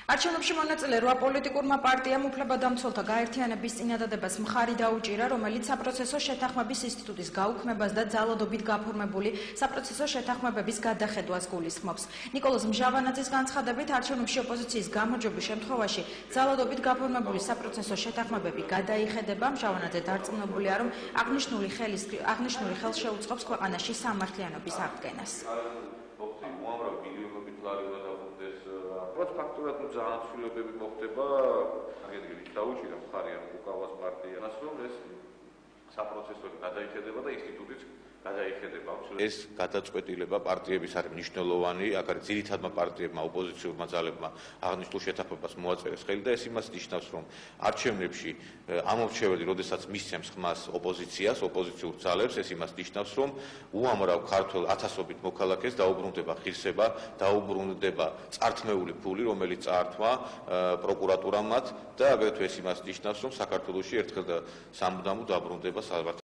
არჩევნებში მონაწილე 8 პოლიტიკურმა პარტიამ უფლებადამცველთა გაერთიანების წინადადებას მხარი დაუჭირა, რომელიც საპროცესო შეთანხმების ინსტიტუტის გაუქმებას და ძალადობით გაფორმებული საპროცესო შეთანხმებების გადახედვას გულისხმობს. ნიკოლოზ მჟავანაძის განცხადებით, არჩევნებში ოპოზიციის გამარჯვების შემთხვევაში ძალადობით გაფორმებული საპროცესო შეთანხმებები გადაიხედება. მჟავანაძე დარწმუნებულია, რომ აღნიშნული ხელს შეუწყობს ქვეყანაში სამართლიანობის აღდგენას. ფაქტურად ძალიან ცვლილებები მოხდება, აგერგილით დაუჭირა მხარი ამ უკავას პარტიას, რომ ეს საპროცესო გადაიხედება და ინსტიტუტიც გადაიხედება. ეს გადაწყვეტილება პარტიების არის მნიშვნელოვანი, აქ არის ძირითადმა პარტიებმა, ოპოზიციურმა ძალებმა აღნიშნულ შეთანხმებას მოაწერეს ხელი და ეს იმას ნიშნავს, რომ არჩევნებში ამორჩეველი, როდესაც მისცემს ხმას ოპოზიციას, ოპოზიციურ ძალებს, ეს იმას ნიშნავს, რომ უამრავ ქართველ ათასობით მოქალაქეს დაუბრუნდება ღირსება, დაუბრუნდება წართმეული ფული, რომელიც წაართვა პროკურატურამ მათ და აგრეთვე ეს იმას ნიშნავს, რომ საქართველოში ერთხელ და სამუდამოდ დაბრუნდება